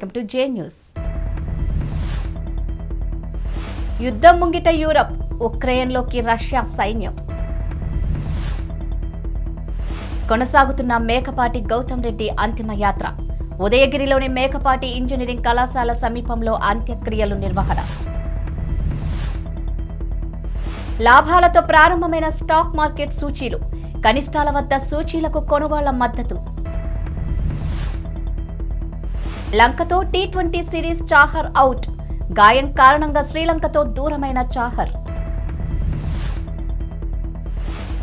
Welcome to J news. యుద్ధం ముంగిట Europe, ఉక్రెయిన్లోకి Russia సైన్యం. కొనసాగుతున్న మేకపాటి గౌతమ్ రెడ్డి అంతిమ యాత్ర. ఉదయగిరిలోని మేకపాటి ఇంజనీరింగ్ కళాశాల సమీపంలో అంత్యక్రియలు నిర్వహణ. లాభాలతో ప్రారంభమైన స్టాక్ మార్కెట్ సూచీలు, కనిష్టాల వద్ద సూచీలకు కొనుగోళ్ల మద్దతు. లంకతో టీ20 సిరీస్ చాహర్ అవుట్, గాయం కారణంగా శ్రీలంకతో దూరమైన చాహర్.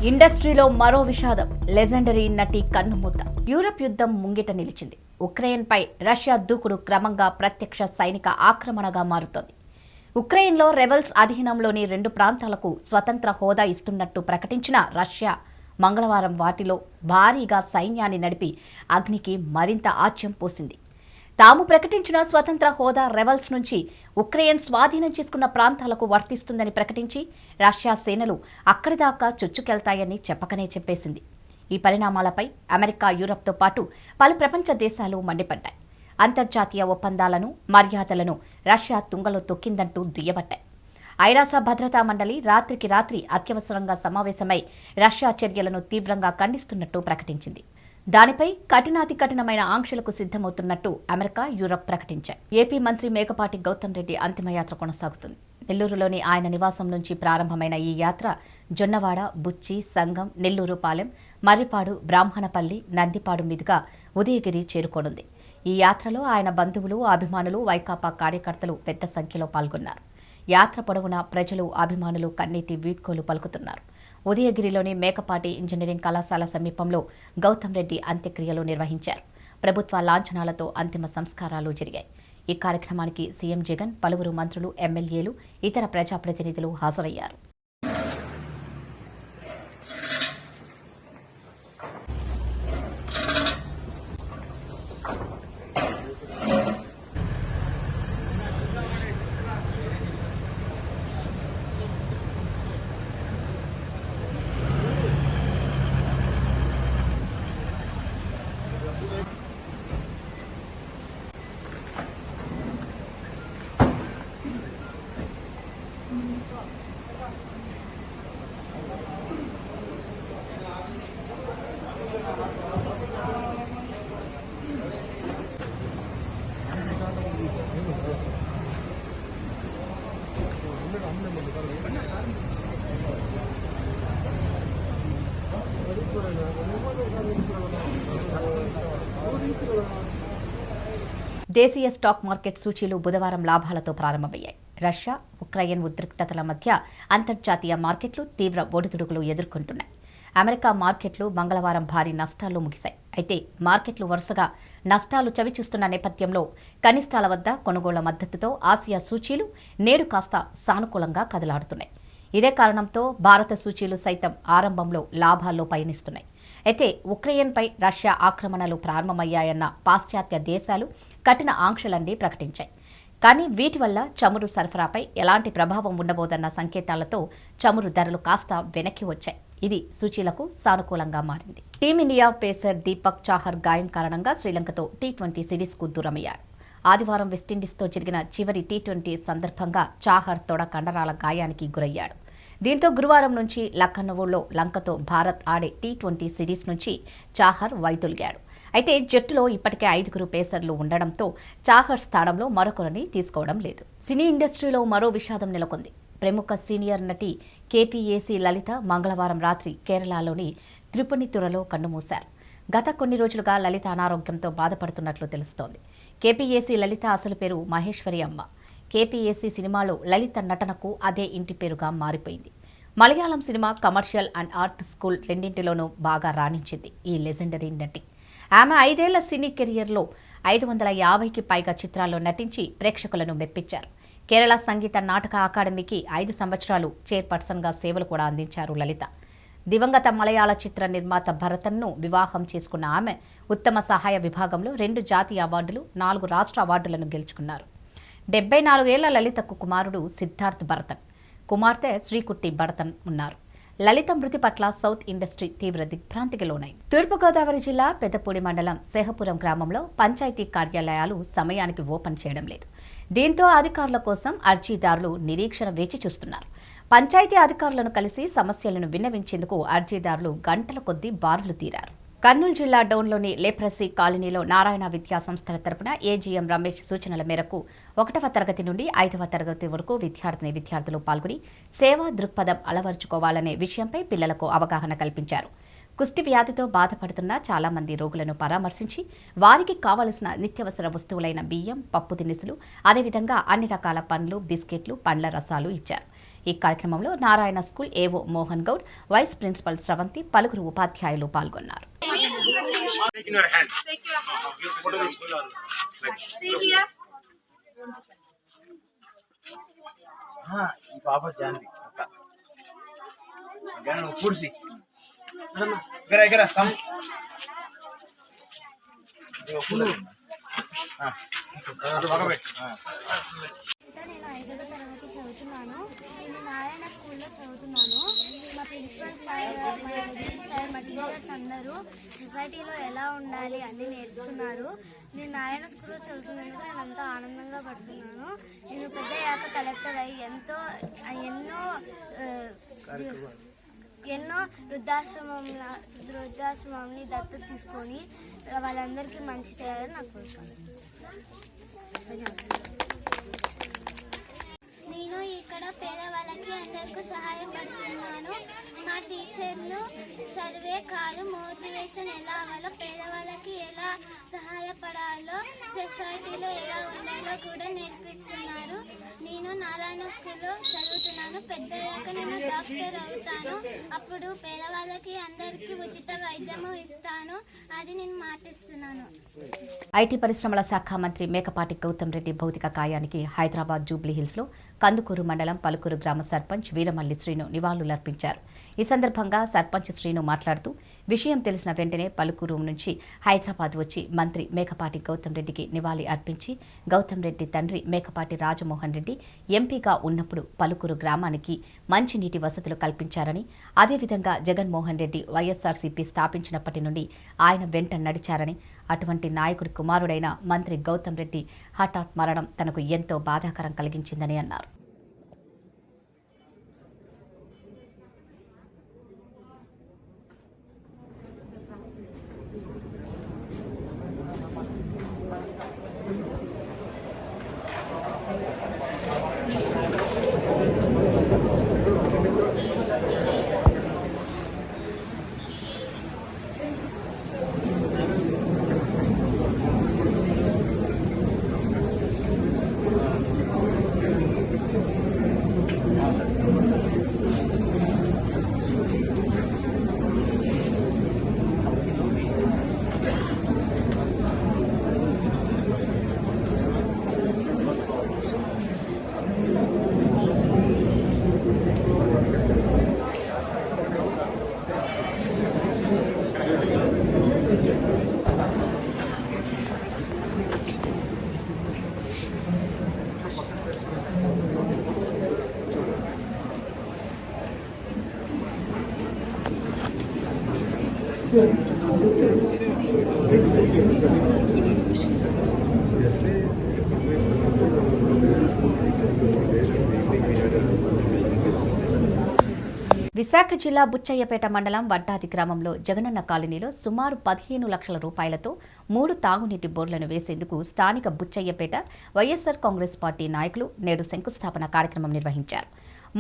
ఇండస్ట్రీలో మరో విషాదం, లెజెండరీ నటి కన్నుమూత. యూరప్ యుద్ధం ముంగిట నిలిచింది. ఉక్రెయిన్పై రష్యా దూకుడు క్రమంగా ప్రత్యక్ష సైనిక ఆక్రమణగా మారుతోంది. ఉక్రెయిన్లో రెబెల్స్ అధీనంలోని 2 ప్రాంతాలకు స్వతంత్ర హోదా ఇస్తున్నట్టు ప్రకటించిన రష్యా మంగళవారం వాటిలో భారీగా సైన్యాన్ని నడిపి అగ్నికి మరింత ఆజ్యం పోసింది. తాము ప్రకటించిన స్వతంత్ర హోదా రెబెల్స్ నుంచి ఉక్రెయిన్ స్వాధీనం చేసుకున్న ప్రాంతాలకు వర్తిస్తుందని ప్రకటించి రష్యా సేనలు అక్కడిదాకా చొచ్చుకెళ్తాయని చెప్పకనే చెప్పేసింది. ఈ పరిణామాలపై అమెరికా, యూరప్తో పాటు పలు ప్రపంచ దేశాలు మండిపడ్డాయి. అంతర్జాతీయ ఒప్పందాలను, మర్యాదలను రష్యా తుంగలో తొక్కిందంటూ దుయ్యబట్టాయి. ఐరాస భద్రతా మండలి రాత్రికి రాత్రి అత్యవసరంగా సమావేశమై రష్యా చర్యలను తీవ్రంగా ఖండిస్తున్నట్టు ప్రకటించింది. దానిపై కఠినాతి కఠినమైన ఆంక్షలకు సిద్ధమవుతున్నట్టు అమెరికా, యూరప్ ప్రకటించాయి. ఏపీ మంత్రి మేకపాటి గౌతమ్ రెడ్డి అంతిమయాత్ర కొనసాగుతుంది. నెల్లూరులోని ఆయన నివాసం నుంచి ప్రారంభమైన ఈ యాత్ర జొన్నవాడ, బుచ్చి, సంగం, నెల్లూరుపాలెం, మర్రిపాడు, బ్రాహ్మణపల్లి, నందిపాడు మీదుగా ఉదయగిరి చేరుకోనుంది. ఈ యాత్రలో ఆయన బంధువులు, అభిమానులు, వైకాపా కార్యకర్తలు పెద్ద సంఖ్యలో పాల్గొన్నారు. యాత్ర పొడవునా ప్రజలు, అభిమానులు కన్నీటి వీడ్కోలు పలుకుతున్నారు. ఉదయగిరిలోని మేకపాటి ఇంజనీరింగ్ కళాశాల సమీపంలో గౌతమ్ రెడ్డి అంత్యక్రియలు నిర్వహించారు. ప్రభుత్వ లాంఛనాలతో అంతిమ సంస్కారాలు జరిగాయి. ఈ కార్యక్రమానికి సీఎం జగన్, పలువురు మంత్రులు, ఎమ్మెల్యేలు, ఇతర ప్రజాప్రతినిధులు హాజరయ్యారు. దేశీయ స్టాక్ మార్కెట్ సూచీలు బుధవారం లాభాలతో ప్రారంభమయ్యాయి. రష్యా, ఉక్రెయిన్ ఉద్రిక్తతల మధ్య అంతర్జాతీయ మార్కెట్లు తీవ్ర ఒడిదుడుకులు ఎదుర్కొంటున్నాయి. అమెరికా మార్కెట్లు మంగళవారం భారీ నష్టాల్లో ముగిశాయి. అయితే మార్కెట్లు వరుసగా నష్టాలు చవిచూస్తున్న నేపథ్యంలో కనిష్టాల వద్ద కొనుగోళ్ల మద్దతుతో ఆసియా సూచీలు నేడు కాస్త సానుకూలంగా కదలాడుతున్నాయి. ఇదే కారణంతో భారత సూచీలు సైతం ఆరంభంలో లాభాల్లో పయనిస్తున్నాయి. అయితే ఉక్రెయిన్పై రష్యా ఆక్రమణలు ప్రారంభమయ్యాయన్న పాశ్చాత్య దేశాలు కఠిన ఆంక్షలన్నీ ప్రకటించాయి. కానీ వీటి వల్ల చమురు సరఫరాపై ఎలాంటి ప్రభావం ఉండబోదన్న సంకేతాలతో చమురు ధరలు కాస్త వెనక్కి వచ్చాయి. ఇది సూచీలకు సానుకూలంగా మారింది. టీమిండియా పేసర్ దీపక్ చాహర్ గాయం కారణంగా శ్రీలంకతో టీ20 సిరీస్కు దూరమయ్యాడు. ఆదివారం వెస్టిండీస్తో జరిగిన చివరి టీ20 సందర్భంగా చాహర్ తొడ కండరాల గాయానికి గురయ్యాడు. దీంతో గురువారం నుంచి లఖనౌలో లంకతో భారత్ ఆడే టీ20 సిరీస్ నుంచి చాహర్ వైదొలిగాడు. అయితే జట్టులో ఇప్పటికే 5 పేసర్లు ఉండడంతో చాహర్ స్థానంలో మరొకరిని తీసుకోవడం లేదు. సినీ ఇండస్ట్రీలో మరో విషాదం నెలకొంది. ప్రముఖ సీనియర్ నటి కేపీఏసీ లలిత మంగళవారం రాత్రి కేరళలోని త్రిపునితురలో కన్నుమూశారు. గత కొన్ని రోజులుగా లలిత అనారోగ్యంతో బాధపడుతున్నట్లు తెలుస్తోంది. కేపీఏసీ లలిత అసలు పేరు మహేశ్వరి అమ్మ. కేపీఏసీ సినిమాలో లలిత నటనకు అదే ఇంటి పేరుగా మారిపోయింది. Malayalam cinema, commercial and art school రెండింటిలోనూ బాగా రాణించింది ఈ లెజెండరీ నటి. ఆమె 5 ఏళ్ల సినీ కెరియర్లో 550కి పైగా చిత్రాల్లో నటించి ప్రేక్షకులను మెప్పించారు. కేరళ సంగీత నాటక అకాడమీకి 5 సంవత్సరాలు చైర్పర్సన్గా సేవలు కూడా అందించారు లలిత. దివంగత మలయాళ చిత్ర నిర్మాత భరతన్ను వివాహం చేసుకున్న ఆమె ఉత్తమ సహాయ విభాగంలో 2 జాతీయ అవార్డులు, 4 రాష్ట్ర అవార్డులను గెలుచుకున్నారు. 74 ఏళ్ల లలితకు కుమారుడు సిద్ధార్థ్ భరతన్, కుమార్తె శ్రీకుట్టి భరతన్ ఉన్నారు. లలిత మృతి పట్ల సౌత్ ఇండస్ట్రీ తీవ్ర దిగ్భ్రాంతికి లోనైంది. తూర్పుగోదావరి జిల్లా పెద్దపూడి మండలం సేహపురం గ్రామంలో పంచాయతీ కార్యాలయాలు సమయానికి ఓపెన్ చేయడం లేదు. దీంతో అధికారుల కోసం అర్జీదారులు నిరీక్షణ వేచి చూస్తున్నారు. పంచాయతీ అధికారులను కలిసి సమస్యలను విన్నవించేందుకు అర్జీదారులు గంటల కొద్దీ బారులు తీరారు. కర్నూలు జిల్లా డౌన్లోని లేప్రసీ కాలనీలో నారాయణ విద్యా సంస్థల తరపున ఏజీఎం రమేష్ సూచనల మేరకు 1వ తరగతి నుండి 5వ తరగతి వరకు విద్యార్థులు పాల్గొని సేవా దృక్పథం అలవర్చుకోవాలనే విషయంపై పిల్లలకు అవగాహన కల్పించారు. కుష్టి వ్యాధితో బాధపడుతున్న చాలా మంది రోగులను పరామర్శించి వారికి కావలసిన నిత్యావసర వస్తువులైన బియ్యం, పప్పు దినుసులు, అదేవిధంగా అన్ని రకాల పండ్లు, బిస్కెట్లు, పండ్ల రసాలు ఇచ్చారు. ఈ కార్యక్రమంలో నారాయణ స్కూల్ ఏవో మోహన్ గౌడ్, వైస్ ప్రిన్సిపల్ స్రవంతి, పలువురు ఉపాధ్యాయులు పాల్గొన్నారు. నేను 5వ తరగతి చదువుతున్నాను. నేను నారాయణ స్కూల్లో చదువుతున్నాను. మా ప్రిన్సిపల్ సార్, మా టీచర్స్ అందరూ సొసైటీలో ఎలా ఉండాలి అన్ని నేర్పుతున్నారు. నేను నారాయణ స్కూల్లో చదువుతున్నందుకు నేను ఎంతో ఆనందంగా పడుతున్నాను. నేను పెద్ద యాక కలెక్టర్ అయ్యి ఎన్నో వృద్ధాశ్రమంని దత్తత తీసుకొని వాళ్ళందరికీ మంచి చేయాలని నాకు కోరుకుంటున్నాను. నేను ఇక్కడ పేదవాళ్ళకి అందరికీ సహాయపడుతున్నాను. మా టీచర్లు చదివే కాదు, మోటివేషన్ ఎలా అవ్వాలో, పేదవాళ్ళకి ఎలా సహాయపడాలో, సొసైటీలో ఎలా ఉండాలో కూడా నేర్పిస్తున్నారు. నేను నారాయణ స్కూల్లో చదువుతున్నాను. పెద్దయ్యాక నేను డాక్టర్ అవుతాను. అప్పుడు పేదవాళ్ళకి అందరికీ ఉచిత వైద్యము ఇస్తాను. అది నేను మాటిస్తున్నాను. ఐటీ పరిశ్రమల శాఖ మంత్రి మేకపాటి గౌతమ్ రెడ్డి భౌతిక కాయానికి హైదరాబాద్ జూబ్లీహిల్స్లో కందుకూరు మండలం పలుకూరు గ్రామ సర్పంచ్ వీరమల్లి శ్రీను నివాళులర్పించారు. ఈ సందర్భంగా సర్పంచ్ శ్రీను మాట్లాడుతూ విషయం తెలిసిన వెంటనే పలుకూరు నుంచి హైదరాబాద్ వచ్చి మంత్రి మేకపాటి గౌతమ్ రెడ్డికి నివాళి అర్పించి గౌతమ్ రెడ్డి తండ్రి మేకపాటి రాజమోహన్ రెడ్డి ఎంపీగా ఉన్నప్పుడు పలుకూరు గ్రామానికి మంచినీటి వసతులు కల్పించారని, అదేవిధంగా జగన్మోహన్ రెడ్డి వైఎస్ఆర్సీపీ స్థాపించినప్పటి నుండి ఆయన వెంట నడిచారని, అటువంటి నాయకుడి కుమారుడైన మంత్రి గౌతమ్ రెడ్డి హఠాత్ మరణం తనకు ఎంతో బాధాకరం కలిగించిందని అన్నారు. విశాఖ జిల్లా బుచ్చయ్యపేట మండలం వడ్డాది గ్రామంలో జగనన్న కాలనీలో సుమారు 15 లక్షల రూపాయలతో 3 తాగునీటి బోర్లను వేసేందుకు స్థానిక బుచ్చయ్యపేట వైఎస్ఆర్ కాంగ్రెస్ పార్టీ నాయకులు నేడు శంకుస్థాపన కార్యక్రమం నిర్వహించారు.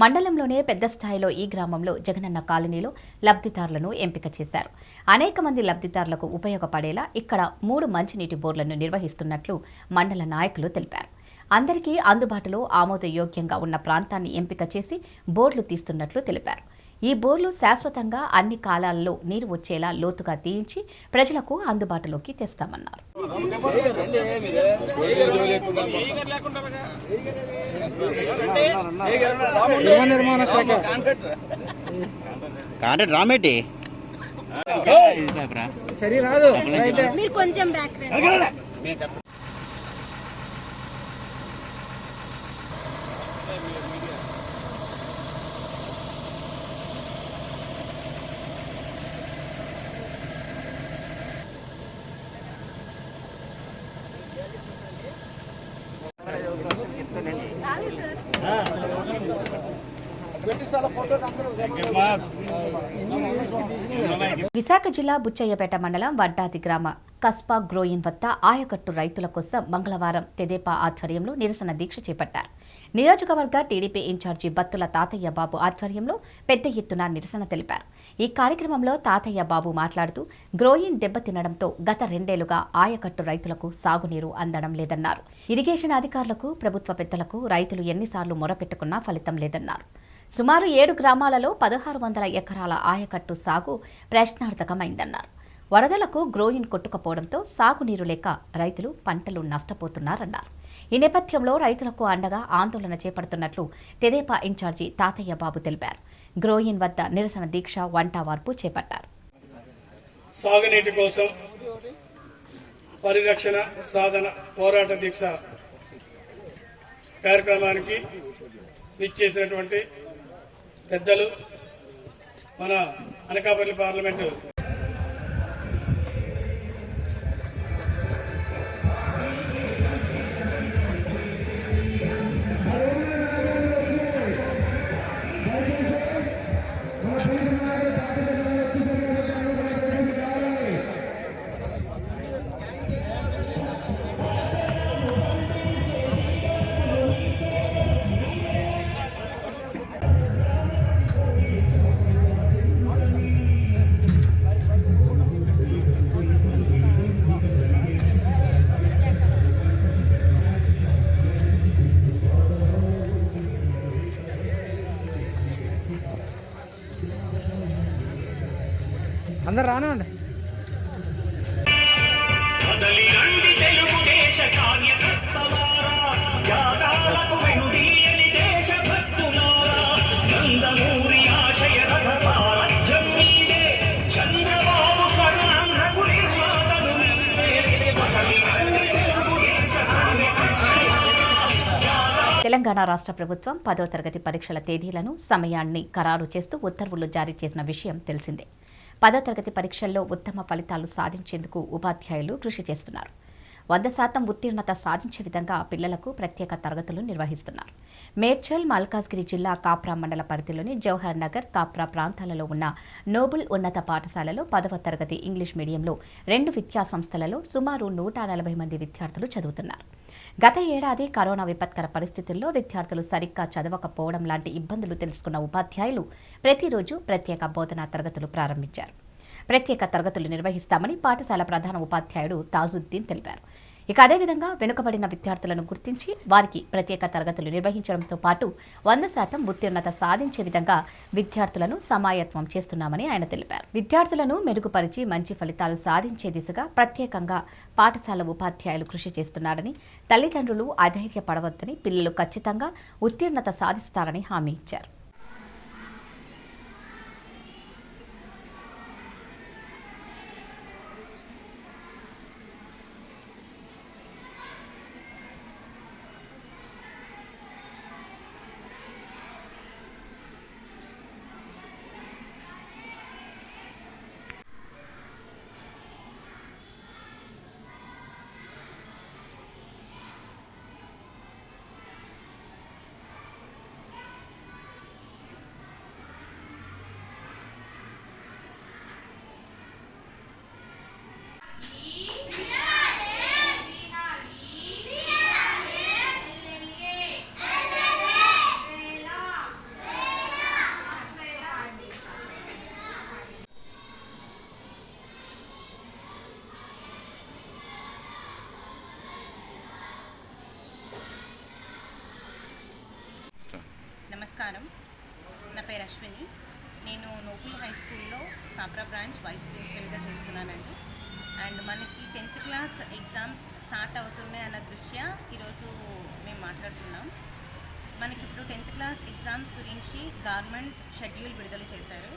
మండలంలోనే పెద్ద స్థాయిలో ఈ గ్రామంలో జగనన్న కాలనీలో లబ్ధిదారులను ఎంపిక చేశారు. అనేక మంది లబ్ధిదారులకు ఉపయోగపడేలా ఇక్కడ 3 మంచినీటి బోర్లను నిర్వహిస్తున్నట్లు మండల నాయకులు తెలిపారు. అందరికీ అందుబాటులో ఆమోదయోగ్యంగా ఉన్న ప్రాంతాన్ని ఎంపిక చేసి బోర్లు తీస్తున్నట్లు తెలిపారు. ఈ బోర్లు శాశ్వతంగా అన్ని కాలాల్లో నీరు వచ్చేలా లోతుగా తీయించి ప్రజలకు అందుబాటులోకి తెస్తామన్నారు. విశాఖ జిల్లా బుచ్చయ్యపేట మండలం వడ్డాది గ్రామ కస్పా గ్రోయిన్ వద్ద ఆయకట్టు రైతుల కోసం మంగళవారం తెదేపా ఆధ్వర్యంలో నిరసన దీక్ష చేపట్టారు. నియోజకవర్గ టీడీపీ ఇన్ఛార్జి బత్తుల తాతయ్య బాబు ఆధ్వర్యంలో పెద్ద ఎత్తున నిరసన తెలిపారు. ఈ కార్యక్రమంలో తాతయ్య బాబు మాట్లాడుతూ గ్రోయిన్ దెబ్బతినడంతో గత 2 ఏళ్లుగా ఆయకట్టు రైతులకు సాగునీరు అందడం లేదన్నారు. ఇరిగేషన్ అధికారులకు, ప్రభుత్వ పెద్దలకు రైతులు ఎన్నిసార్లు మొరపెట్టుకున్నా ఫలితం లేదన్నారు. సుమారు 7 గ్రామాలలో 1600 ఎకరాల ఆయకట్టు సాగు ప్రశ్నార్థకమైందన్నారు. వరదలకు గ్రోయిన్ కొట్టుకుపోవడంతో సాగునీరు లేక రైతులు పంటలు నష్టపోతున్నారన్నారు. ఈ నేపథ్యంలో రైతులకు అండగా ఆందోళన చేపడుతున్నట్లు తెదేపా ఇన్ఛార్జి తాతయ్య బాబు తెలిపారు. గ్రోయిన్ వద్ద నిరసన దీక్ష, వంట వార్పు చేపట్టారు. సాగునీటి కోసం పరిరక్షణ సాధన పోరాట దీక్ష కార్యక్రమానికి ఇచ్చేసినటువంటి పెద్దలు, మన అనకాపల్లి పార్లమెంటు అందరు రానండి. తెలంగాణ రాష్ట్ర ప్రభుత్వం 10వ తరగతి పరీక్షల తేదీలను, సమయాన్ని ఖరారు చేస్తూ ఉత్తర్వులు జారీ చేసిన విషయం తెలిసిందే. 10వ తరగతి పరీక్షల్లో ఉత్తమ ఫలితాలు సాధించేందుకు ఉపాధ్యాయులు కృషి చేస్తున్నారు. 100% ఉత్తీర్ణత సాధించే విధంగా పిల్లలకు ప్రత్యేక తరగతులు నిర్వహిస్తున్నారు. మేడ్చల్, మల్కాజ్గిరి జిల్లా కాప్రా మండల పరిధిలోని జవహర్ నగర్, కాప్రా ప్రాంతాలలో ఉన్న నోబుల్ ఉన్నత పాఠశాలలో 10వ తరగతి ఇంగ్లీష్ మీడియంలో 2 విద్యా సంస్థలలో సుమారు 140 మంది విద్యార్థులు చదువుతున్నారు. గత ఏడాది కరోనా విపత్కర పరిస్థితుల్లో విద్యార్థులు సరిగ్గా చదవకపోవడం లాంటి ఇబ్బందులు తెలుసుకున్న ఉపాధ్యాయులు ప్రతిరోజు ప్రత్యేక బోధనా తరగతులు ప్రారంభించారు. ప్రత్యేక తరగతులు నిర్వహిస్తామని పాఠశాల ప్రధాన ఉపాధ్యాయుడు తాజుద్దీన్ తెలిపారు. ఇక అదేవిధంగా వెనుకబడిన విద్యార్థులను గుర్తించి వారికి ప్రత్యేక తరగతులు నిర్వహించడంతో పాటు 100% ఉత్తీర్ణత సాధించే విధంగా విద్యార్థులను సమాయత్వం చేస్తున్నామని ఆయన తెలిపారు. విద్యార్థులను మెరుగుపరిచి మంచి ఫలితాలు సాధించే దిశగా ప్రత్యేకంగా పాఠశాల ఉపాధ్యాయులు కృషి చేస్తున్నారని, తల్లిదండ్రులు అధైర్యపడవద్దని, పిల్లలు ఖచ్చితంగా ఉత్తీర్ణత సాధిస్తారని హామీ ఇచ్చారు. నమస్కారం, నా పేరు అశ్విని. నేను నోబుల్ హై స్కూల్లో కాప్రా బ్రాంచ్ వైస్ ప్రిన్సిపల్గా చేస్తున్నానండి. అండ్ మనకి 10th క్లాస్ ఎగ్జామ్స్ స్టార్ట్ అవుతున్నాయి అన్న దృష్ట్యా ఈరోజు మేము మాట్లాడుతున్నాం. మనకి ఇప్పుడు 10th క్లాస్ ఎగ్జామ్స్ గురించి గవర్నమెంట్ షెడ్యూల్ విడుదల చేశారు.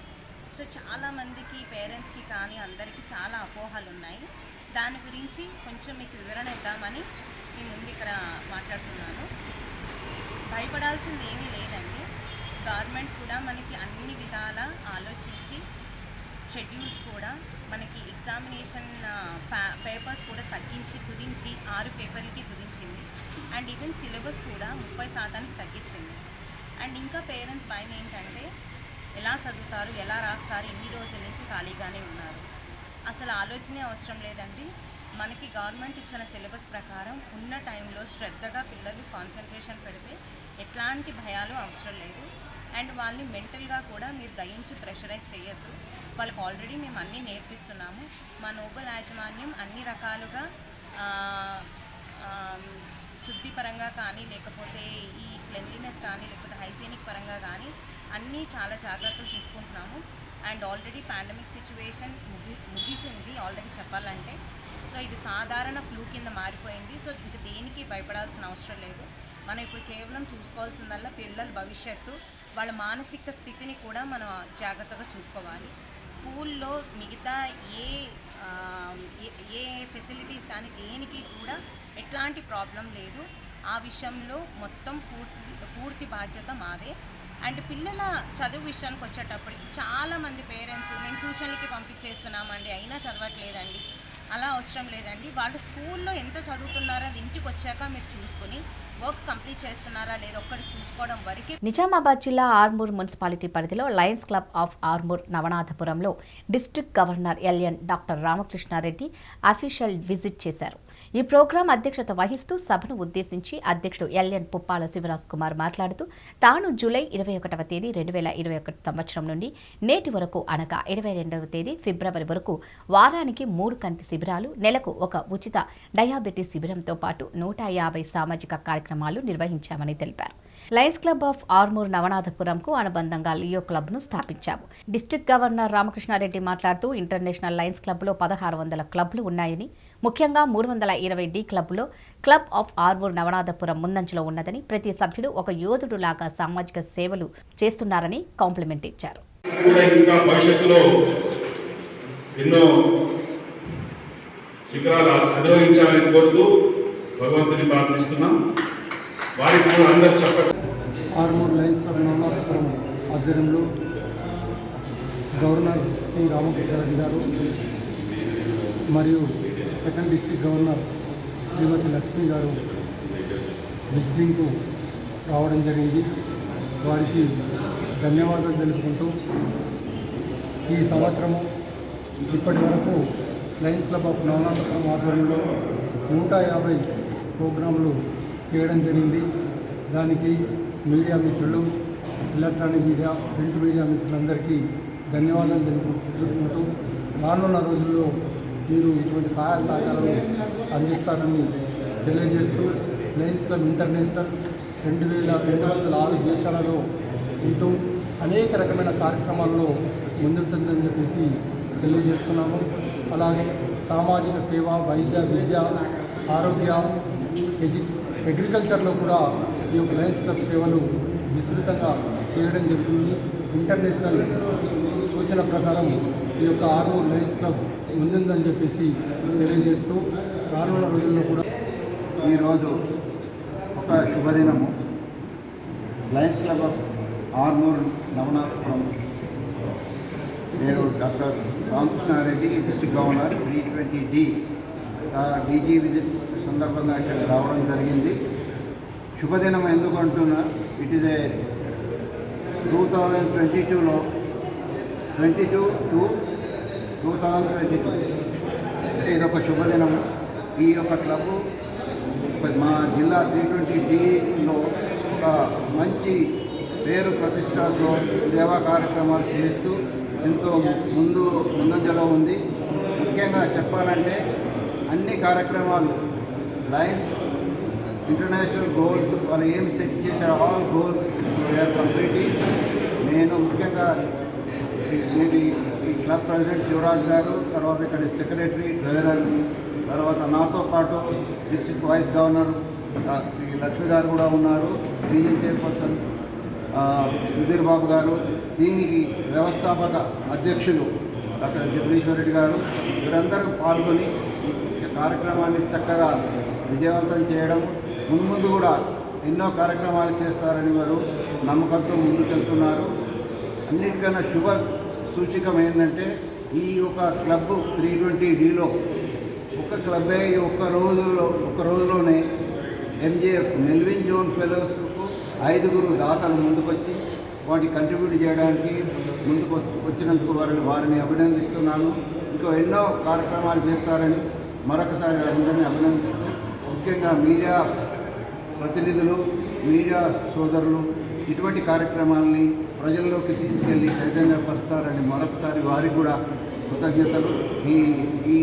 సో చాలామందికి, పేరెంట్స్కి కానీ అందరికీ చాలా అపోహలు ఉన్నాయి. దాని గురించి కొంచెం మీకు వివరణ ఇద్దామని మీ ముందు ఇక్కడ మాట్లాడుతున్నాను. భయపడాల్సింది ఏమీ లేదండి. గవర్నమెంట్ కూడా మనకి అన్ని విధాల ఆలోచించి షెడ్యూల్స్ కూడా మనకి ఎగ్జామినేషన్ పేపర్స్ కూడా కుదించి 6 పేపర్లకి కుదించింది. అండ్ ఈవెన్ సిలబస్ కూడా 30% తగ్గించింది. అండ్ ఇంకా పేరెంట్స్ భయం ఏంటంటే ఎలా చదువుతారు, ఎలా రాస్తారు, ఇన్ని రోజుల నుంచి ఖాళీగానే ఉన్నారు. అసలు ఆలోచనే అవసరం లేదండి. మనకి గవర్నమెంట్ ఇచ్చిన సిలబస్ ప్రకారం ఉన్న టైంలో శ్రద్ధగా పిల్లలు కాన్సన్ట్రేషన్ పెడితే ఎట్లాంటి భయాలు అవసరం లేదు. అండ్ వాళ్ళని మెంటల్గా కూడా మీరు దయించి ప్రెషరైజ్ చేయొద్దు. వాళ్ళకి ఆల్రెడీ మేము అన్నీ నేర్పిస్తున్నాము. మా నోబెల్ యాజమాన్యం అన్ని రకాలుగా శుద్ధి పరంగా కానీ, లేకపోతే ఈ క్లెన్లీనెస్ కానీ, లేకపోతే హైజీనిక్ పరంగా కానీ అన్నీ చాలా జాగ్రత్తలు తీసుకుంటున్నాము. అండ్ ఆల్రెడీ పాండమిక్ సిచ్యువేషన్ ముగిసింది ఆల్రెడీ చెప్పాలంటే. సో ఇది సాధారణ ఫ్లూ కింద మారిపోయింది. సో ఇంక దేనికి భయపడాల్సిన అవసరం లేదు. మనం ఇప్పుడు కేవలం చూసుకోవాల్సిందల్లా పిల్లల భవిష్యత్తు, వాళ్ళ మానసిక స్థితిని కూడా మనం జాగ్రత్తగా చూసుకోవాలి. స్కూల్లో మిగతా ఏ ఫెసిలిటీస్ కానీ దేనికి కూడా ఎట్లాంటి ప్రాబ్లం లేదు. ఆ విషయంలో మొత్తం పూర్తి బాధ్యత మాదే. అండ్ పిల్లల చదువు విషయానికి వచ్చేటప్పటికి చాలామంది పేరెంట్స్ మేము ట్యూషన్లకి పంపించేస్తున్నామండి, అయినా చదవట్లేదండి. అలా అవసరం లేదండి. వాళ్ళు స్కూల్లో ఎంత చదువుతున్నారో అది ఇంటికి వచ్చాక మీరు చూసుకుని వర్క్ కంప్లీట్ చేస్తున్నారా లేదా ఒక్కటి చూసుకోవడం వరకే. నిజామాబాద్ జిల్లా ఆర్మూర్ మున్సిపాలిటీ పరిధిలో లయన్స్ క్లబ్ ఆఫ్ ఆర్మూర్ నవనాథపురంలో district governor LN doctor Ramakrishna Reddy official visit చేశారు. ఈ ప్రోగ్రాం అధ్యక్షత వహిస్తూ సభను ఉద్దేశించి అధ్యక్షుడు ఎల్ఎన్ పుప్పాల శివరాజ్ కుమార్ మాట్లాడుతూ తాను జూలై 21వ తేదీ 2021 సంవత్సరం నుండి నేటి వరకు అనగా 22వ తేదీ ఫిబ్రవరి వరకు వారానికి 3 కంటి శిబిరాలు, నెలకు 1 ఉచిత డయాబెటీస్ శిబిరంతో పాటు 150 సామాజిక కార్యక్రమాలు నిర్వహించామని తెలిపారు. లయన్స్ క్లబ్ ఆఫ్ ఆర్మూర్ నవనాథపురంకు అనుబంధంగా లియో క్లబ్ను స్థాపించాము. డిస్ట్రిక్ట్ గవర్నర్ రామకృష్ణారెడ్డి మాట్లాడుతూ ఇంటర్నేషనల్ లయన్స్ క్లబ్లో 1600 క్లబ్లు ఉన్నాయని, ముఖ్యంగా 320 డి క్లబ్లో క్లబ్ ఆఫ్ ఆర్మూర్ నవనాథపురం ముందంజలో ఉన్నదని, ప్రతి సభ్యుడు ఒక యోధుడులాగా సామాజిక సేవలు చేస్తున్నారని కాంప్లిమెంట్ ఇచ్చారు. ఇంకా భవిష్యత్తులో ఎన్నో శిఖరాలు అధిరోహించాలని కోరుతూ భగవంతుని ప్రార్థిస్తున్నాం. వారికి కూడా అందరూ చెప్పండి. ఆర్మూర్ లయన్స్ క్లబ్ నవనాథపురం ఆధ్వర్యంలో గవర్నర్ శ్రీ రామకృష్ణారెడ్డి గారు మరియు సెకండ్ డిస్ట్రిక్ట్ గవర్నర్ శ్రీమతి లక్ష్మి గారు విజిటింగ్కు రావడం జరిగింది. వారికి ధన్యవాదాలు తెలుపుకుంటూ ఈ సంవత్సరము ఇప్పటి వరకు లయన్స్ క్లబ్ ఆఫ్ నవనాథపురం ఆధ్వర్యంలో 150 ప్రోగ్రాంలు చేయడం జరిగింది. దానికి మీడియా మిత్రులు, ఎలక్ట్రానిక్ మీడియా, ప్రింట్ మీడియా మిత్రులందరికీ ధన్యవాదాలు తెలుపుకుంటూ రానున్న రోజుల్లో మీరు ఇటువంటి సహాయ సహకారాలు అందిస్తారని తెలియజేస్తూ లయన్స్ క్లబ్ ఇంటర్నేషనల్ 2206 దేశాలలో ఉంటూ అనేక రకమైన కార్యక్రమాల్లో ముందుంటుందని చెప్పేసి తెలియజేస్తున్నాము. అలాగే సామాజిక సేవ, వైద్య, విద్య, ఆరోగ్య, అగ్రికల్చర్లో కూడా ఈ యొక్క లయన్స్ క్లబ్ సేవలు విస్తృతంగా చేయడం జరుగుతుంది. ఇంటర్నేషనల్ సూచన ప్రకారం ఈ యొక్క ఆర్మూర్ లయన్స్ క్లబ్ ముందుందని చెప్పేసి తెలియజేస్తూ రానున్న రోజుల్లో కూడా ఈరోజు ఒక శుభదినము. Lions club of Armoor Navanathapuram, నేను doctor Ramakrishna Reddy, district governor 320D DG visit సందర్భంగా ఇక్కడ రావడం జరిగింది. శుభదినం ఎందుకు అంటున్నా, ఇట్ ఈజ్ ఏ 2022లో 22 to 2022 అంటే ఇదొక శుభదినము. ఈ యొక్క క్లబ్ మా జిల్లా 320Dలో ఒక మంచి పేరు ప్రతిష్టతో సేవా కార్యక్రమాలు చేస్తూ ఎంతో ముందంజలో ఉంది. ముఖ్యంగా చెప్పాలంటే అన్ని కార్యక్రమాలు లయన్స్ ఇంటర్నేషనల్ గోల్స్ వాళ్ళు ఏమి సెట్ చేశారో ఆల్ గోల్స్ వీఆర్ కంప్లీటింగ్. నేను ముఖ్యంగా ఈ క్లబ్ ప్రెసిడెంట్ శివరాజ్ గారు, తర్వాత ఇక్కడ సెక్రటరీ, ట్రెజరర్, తర్వాత నాతో పాటు district vice governor Shri Lakshmi గారు కూడా ఉన్నారు, రీజన్ చైర్పర్సన్ సుధీర్ బాబు గారు, దీనికి వ్యవస్థాపక అధ్యక్షులు డాక్టర్ జగదీశ్వర్ రెడ్డి గారు, వీరందరూ పాల్గొని కార్యక్రమాన్ని చక్కగా విజయవంతం చేయడం, ముందు కూడా ఎన్నో కార్యక్రమాలు చేస్తారని వారు నమ్మకంతో ముందుకెళ్తున్నారు. అన్నిటికన్నా శుభ సూచికం ఏంటంటే ఈ యొక్క క్లబ్ 320Dలో ఒక క్లబ్బే ఒక్క రోజులోనే MJF మెల్విన్ జోన్ ఫెలోస్కు 5 దాతలు ముందుకొచ్చి వాటి కంట్రిబ్యూట్ చేయడానికి ముందుకు వచ్చినందుకు వారిని అభినందిస్తున్నాను. ఇంకా ఎన్నో కార్యక్రమాలు చేస్తారని మరొకసారి అందరినీ అభినందిస్తూ, ముఖ్యంగా మీడియా ప్రతినిధులు, మీడియా సోదరులు ఇటువంటి కార్యక్రమాలని ప్రజల్లోకి తీసుకెళ్ళి చైతన్యపరుస్తారని మరొకసారి వారికి కూడా కృతజ్ఞతలు. ఈ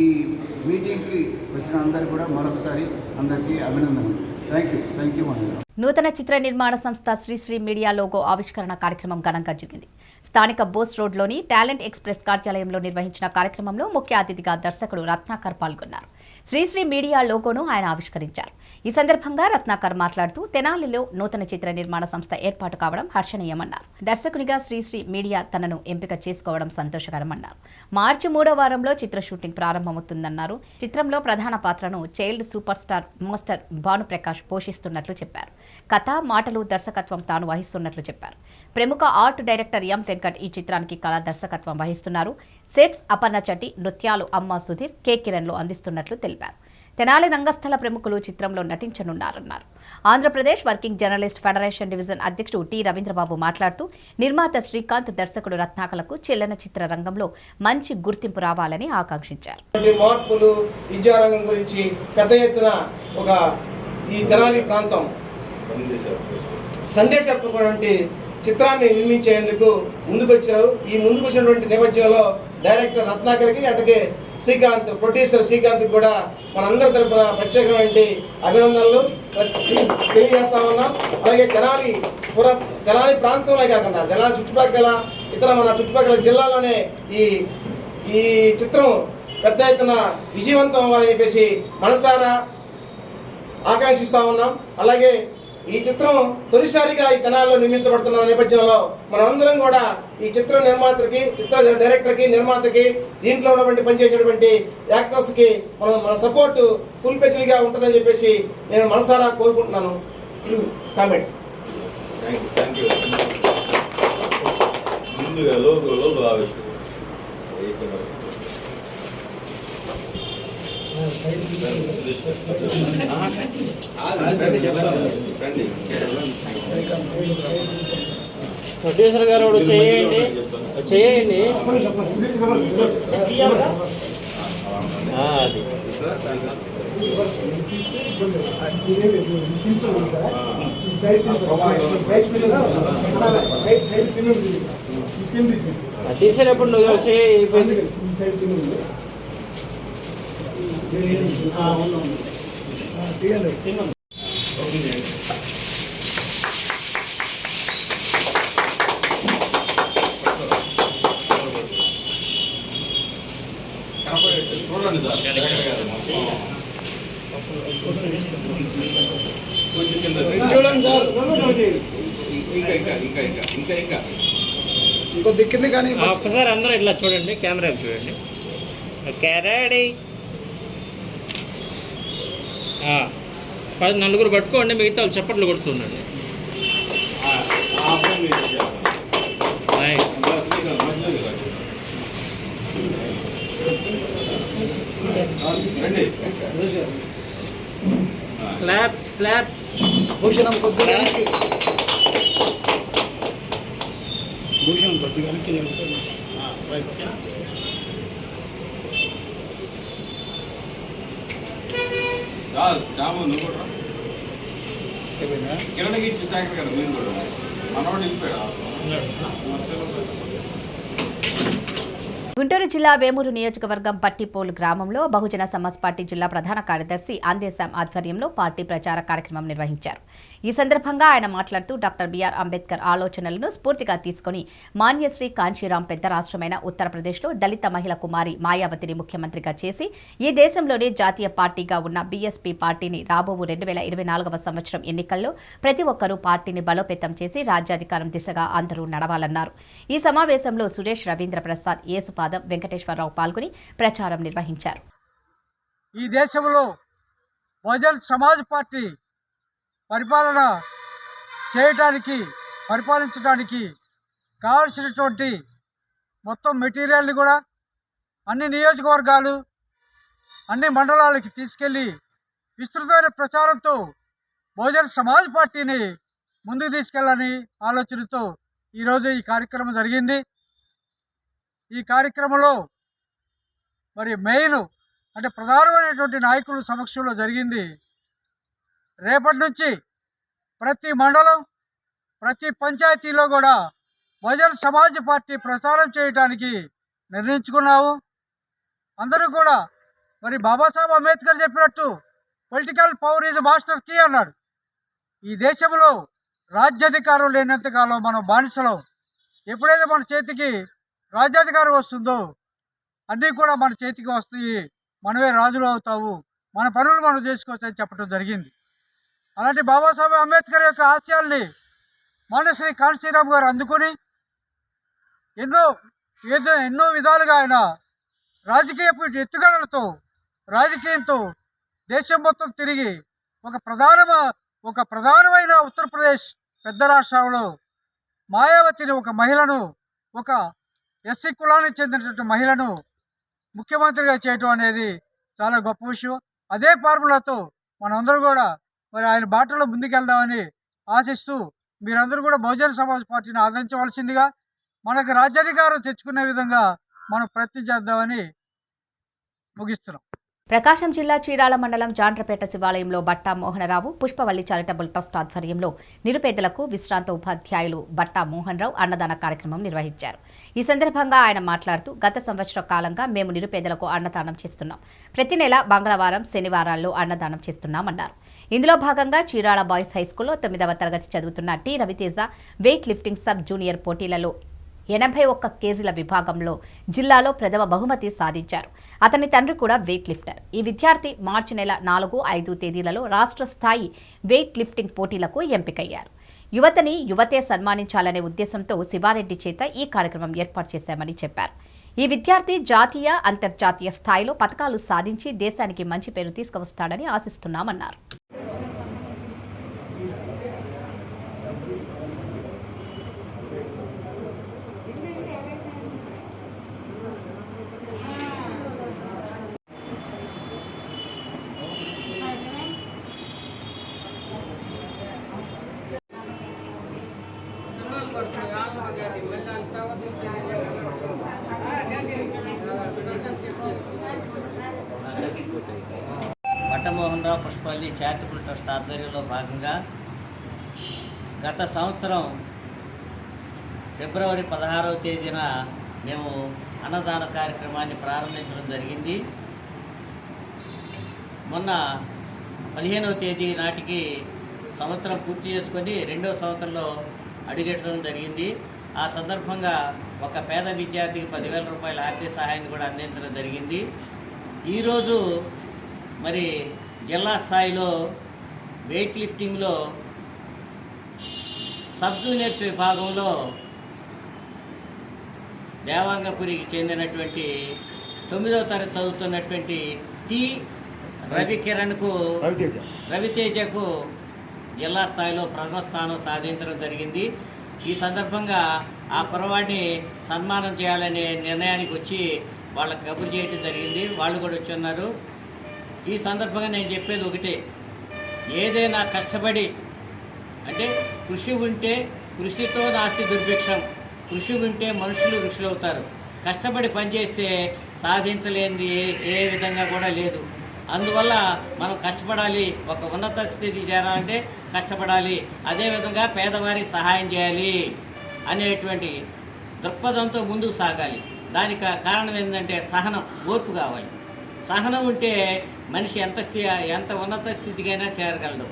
మీటింగ్కి వచ్చిన అందరికీ కూడా మరొకసారి అందరికీ అభినందనలు. థ్యాంక్ యూ మహిళ. నూతన చిత్ర నిర్మాణ సంస్థ శ్రీశ్రీ మీడియా లోగో ఆవిష్కరణ కార్యక్రమం ఘనంగా జరిగింది. స్థానిక బోస్ రోడ్లోని టాలెంట్ ఎక్స్ప్రెస్ కార్యాలయంలో నిర్వహించిన కార్యక్రమంలో ముఖ్య అతిథిగా దర్శకుడు రత్నాకర్ పాల్గొన్నారు. శ్రీశ్రీ మీడియా లోగోను ఆయన ఆవిష్కరించారు. ఈ సందర్భంగా రత్నాకర్ మాట్లాడుతూ తెనాలిలో నూతన చిత్ర నిర్మాణ సంస్థ ఏర్పాటు కావడం హర్షణీయమన్నారు. దర్శకునిగా శ్రీశ్రీ మీడియా తనను ఎంపిక చేసుకోవడం సంతోషకరమన్నారు. మార్చి 3వ వారంలో చిత్ర షూటింగ్ ప్రారంభమవుతుందన్నారు. చిత్రంలో ప్రధాన పాత్రను child super star master Bhanuprakash పోషిస్తున్నట్లు చెప్పారు. కథ, మాటలు, దర్శకత్వం తాను వహిస్తున్నట్లు చెప్పారు. ప్రముఖ ఆర్ట్ డైరెక్టర్ ఎం వెంకట్ ఈ చిత్రానికి కళా దర్శకత్వం వహిస్తున్నారు. సెట్స్ అపర్ణ చట్టి, నృత్యాలు అమ్మ సుధీర్, కె కిరణ్లు అందిస్తున్నట్లు తెలిపారు. తెనాలి రంగస్థల ప్రముఖులు చిత్రంలో నటించనున్నారన్నారు. Andhra Pradesh working journalist federation division అధ్యక్షుడు టి రవీంద్రబాబు మాట్లాడుతూ నిర్మాత శ్రీకాంత్, దర్శకుడు రత్నాకర్లకు చలనచిత్ర రంగంలో మంచి గుర్తింపు రావాలని ఆకాంక్షించారు. మార్పులు విద్యారంగం గురించి పెద్ద ఎత్తున ఒక ఈ తెనాలి ప్రాంతం సందేశాత్మకమైనటువంటి చిత్రాన్ని నిర్మించేందుకు ముందుకొచ్చారు. ఈ ముందుకొచ్చినటువంటి నేపథ్యంలో డైరెక్టర్ రత్నాకర్కి, అటుకే శ్రీకాంత్, ప్రొడ్యూసర్ శ్రీకాంత్ కూడా మనందరి తరపున ప్రత్యేకమైన అభినందనలు తెలియజేస్తా ఉన్నాం. అలాగే తెనాలి ప్రాంతంలో కాకుండా తెనాలి చుట్టుపక్కల మన చుట్టుపక్కల జిల్లాలోనే ఈ చిత్రం పెద్ద ఎత్తున విజయవంతం అవ్వాలని చెప్పేసి మనసారా ఆకాంక్షిస్తా ఉన్నాం. అలాగే ఈ చిత్రం తొలిసారిగా ఈ తెనాల్లో నిర్మించబడుతున్న నేపథ్యంలో మనమందరం కూడా ఈ చిత్ర నిర్మాతకి, చిత్ర డైరెక్టర్కి, నిర్మాతకి, దీంట్లో ఉన్నటువంటి పనిచేసేటువంటి యాక్టర్స్కి మన సపోర్ట్ ఫుల్ పేజ్గా ఉంటుందని చెప్పేసి నేను మనసారా కోరుకుంటున్నాను. కామెంట్స్. ప్రొడ్యూసర్ గారు చేయండి. అది తీసేటప్పుడు నువ్వు చేయి. ఇంకో దిక్కింది కానీ ఒక్కసారి అందరూ ఇట్లా చూడండి, కెమెరా చూడండి. రెడీ. 4 పట్టుకోండి, మిగతా వాళ్ళు చప్పట్లు కొడుతున్నాడు. క్లాప్స్. భూషణం కొద్దిగా జరుగుతుంది. కిరణ్ ఇచ్చి సాగర్ కదా మీరు కూడా మనవాడు వెళ్ళిపోయాడు. గుంటూరు జిల్లా వేమూరు నియోజకవర్గం పట్టిపోలు గ్రామంలో బహుజన సమాజ్ పార్టీ జిల్లా ప్రధాన కార్యదర్శి అందేశాం ఆధ్వర్యంలో పార్టీ ప్రచార కార్యక్రమం నిర్వహించారు. ఈ సందర్భంగా ఆయన మాట్లాడుతూ డాక్టర్ బిఆర్ అంబేద్కర్ ఆలోచనలను స్ఫూర్తిగా తీసుకుని మాన్యశ్రీ కాంచీరాం పెద్ద రాష్ట్రమైన ఉత్తరప్రదేశ్లో దళిత మహిళ కుమారి మాయావతిని ముఖ్యమంత్రిగా చేసి ఈ దేశంలోనే జాతీయ పార్టీగా ఉన్న బీఎస్పీ పార్టీని రాబోవు 2024వ సంవత్సరం ఎన్నికల్లో ప్రతి ఒక్కరూ పార్టీని బలోపేతం చేసి రాజ్యాధికారం దిశగా అందరూ నడవాలన్నారు. ఈ సమావేశంలో సురేష్, రవీంద్ర ప్రసాద్, యేసుపాదం, వెంకటేశ్వరరావు పాల్గొని ప్రచారం నిర్వహించారు. ఈ దేశంలో బహుజన్ సమాజ్ పార్టీ పరిపాలించడానికి కావాల్సినటువంటి మొత్తం మెటీరియల్ని కూడా అన్ని నియోజకవర్గాలు, అన్ని మండలాలకి తీసుకెళ్ళి విస్తృతమైన ప్రచారంతో బహుజన్ సమాజ్ పార్టీని ముందుకు తీసుకెళ్ళాలని ఆలోచనతో ఈరోజు ఈ కార్యక్రమం జరిగింది. ఈ కార్యక్రమంలో మరి మెయిన్ అంటే ప్రధానమైనటువంటి నాయకుల సమక్షంలో జరిగింది. రేపటి నుంచి ప్రతి మండలం, ప్రతి పంచాయతీలో కూడా బహుజన సమాజ్ పార్టీ ప్రచారం చేయడానికి నిర్ణయించుకున్నాము. అందరూ కూడా మరి బాబాసాహెబ్ అంబేద్కర్ చెప్పినట్టు political power is master key అన్నాడు. ఈ దేశంలో రాజ్యాధికారం లేనంతకాలం మనం బానిసలం. ఎప్పుడైతే మన చేతికి రాజ్యాధికారం వస్తుందో అన్నీ కూడా మన చేతికి వస్తాయి, మనమే రాజులు అవుతావు, మన పనులు మనం చేసుకోవచ్చని చెప్పడం జరిగింది. అలాంటి బాబాసాహెబ్ అంబేద్కర్ యొక్క ఆశయాల్ని మానశ్రీ కాంశీరామ్ గారు అందుకొని ఎన్నో విధాలుగా ఆయన రాజకీయపు ఎత్తుగడలతో రాజకీయంతో దేశం మొత్తం తిరిగి ఒక ప్రధానమైన ఉత్తరప్రదేశ్ పెద్ద రాష్ట్రంలో మాయావతిని ఒక మహిళను, ఒక ఎస్సీ కులానికి చెందినటువంటి మహిళను ముఖ్యమంత్రిగా చేయటం అనేది చాలా గొప్ప విషయం. అదే ఫార్ములాతో మనందరూ కూడా మరి ఆయన బాటలో ముందుకెళ్దామని ఆశిస్తూ మీరందరూ కూడా బహుజన సమాజ్ పార్టీని ఆదరించవలసిందిగా, మనకు రాజ్యాధికారం తెచ్చుకునే విధంగా మనం ప్రయత్నం చేద్దామని ముగిస్తున్నాం. ప్రకాశం జిల్లా చీరాల మండలం జాండ్రపేట శివాలయంలో బట్టా మోహనరావు పుష్పవల్లి చారిటబుల్ ట్రస్ట్ ఆధ్వర్యంలో నిరుపేదలకు విశ్రాంత ఉపాధ్యాయులు బట్టా మోహన్ రావు అన్నదాన కార్యక్రమం నిర్వహించారు. ఈ సందర్భంగా ఆయన మాట్లాడుతూ, గత సంవత్సర కాలంగా మేము నిరుపేదలకు అన్నదానం చేస్తున్నాం. ప్రతి నెల మంగళవారం, శనివారాల్లో అన్నదానం చేస్తున్నామన్నారు. ఇందులో భాగంగా చీరాల బాయ్స్ హైస్కూల్లో 9వ తరగతి చదువుతున్న T Raviteja weight lifting sub junior పోటీలలో 81 కేజీల విభాగంలో జిల్లాలో ప్రథమ బహుమతి సాధించారు. అతని తండ్రి కూడా వెయిట్ లిఫ్టర్. ఈ విద్యార్థి మార్చి నెల 4, 5 తేదీలలో రాష్ట్ర స్థాయి వెయిట్ లిఫ్టింగ్ పోటీలకు ఎంపికయ్యారు. యువతని యువతే సన్మానించాలనే ఉద్దేశంతో శివారెడ్డి చేత ఈ కార్యక్రమం ఏర్పాటు చేశామని చెప్పారు. ఈ విద్యార్థి జాతీయ, అంతర్జాతీయ స్థాయిలో పతకాలు సాధించి దేశానికి మంచి పేరు తీసుకువస్తాడని ఆశిస్తున్నామన్నారు. మోహన్ రావు పుష్పవల్లి చారిటబుల్ ట్రస్ట్ ఆధ్వర్యంలో భాగంగా గత సంవత్సరం ఫిబ్రవరి 16వ తేదీన మేము అన్నదాన కార్యక్రమాన్ని ప్రారంభించడం జరిగింది. మొన్న 15వ తేదీ నాటికి సంవత్సరం పూర్తి చేసుకొని 2వ సంవత్సరంలో అడుగెట్టడం జరిగింది. ఆ సందర్భంగా ఒక పేద విద్యార్థికి 10,000 రూపాయల ఆర్థిక సహాయాన్ని కూడా అందించడం జరిగింది. ఈరోజు మరి జిల్లా స్థాయిలో వెయిట్ లిఫ్టింగ్లో సబ్ జూనియర్స్ విభాగంలో దేవాంగపురికి చెందినటువంటి 9వ తరగతి చదువుతున్నటువంటి టి రవితేజకు జిల్లా స్థాయిలో ప్రథమ స్థానం సాధించడం జరిగింది. ఈ సందర్భంగా ఆ కుర్రవాడిని సన్మానం చేయాలనే నిర్ణయానికి వచ్చి వాళ్ళకి కబురు చేయడం జరిగింది. వాళ్ళు కూడా వచ్చి ఉన్నారు. ఈ సందర్భంగా నేను చెప్పేది ఒకటే, ఏదైనా కష్టపడి అంటే కృషి ఉంటే కృషితో నాస్తి దుర్భిక్షం, కృషి ఉంటే మనుషులు ఋషులు అవుతారు. కష్టపడి పనిచేస్తే సాధించలేనిది ఏ విధంగా కూడా లేదు. అందువల్ల మనం కష్టపడాలి, ఒక ఉన్నత స్థితికి చేరాలంటే కష్టపడాలి, అదేవిధంగా పేదవారికి సహాయం చేయాలి అనేటువంటి దృక్పథంతో ముందుకు సాగాలి. దానికి కారణం ఏంటంటే సహనం, ఓర్పు కావాలి. సహనం ఉంటే మనిషి ఎంత ఉన్నత స్థితికైనా చేరగలడు.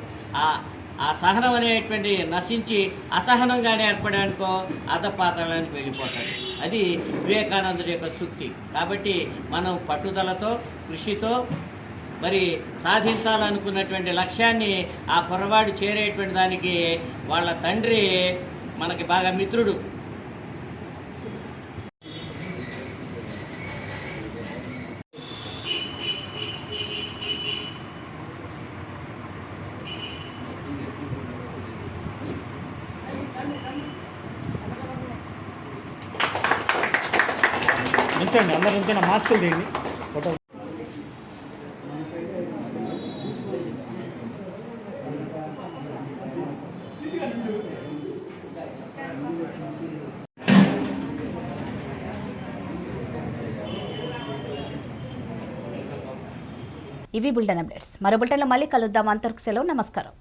ఆ సహనం అనేటువంటి నశించి అసహనంగానే ఏర్పడానికో అధపాతాళానికి వెళ్ళిపోతాడు. అది వివేకానందుడి యొక్క సూక్తి. కాబట్టి మనం పట్టుదలతో, కృషితో మరి సాధించాలనుకున్నటువంటి లక్ష్యాన్ని ఆ కుర్రవాడు చేరేటువంటి దానికి వాళ్ళ తండ్రి మనకి బాగా మిత్రుడు. ఉంచండి, అందరూ ఉంచండి, మాస్కులు తీయండి. ఫోటో ఇది ఇవి బులెటిన్ అప్డేట్స్. మరో బులెటిన్లో మళ్ళీ కలుద్దాం. అంతవరకు సెలవు. నమస్కారం.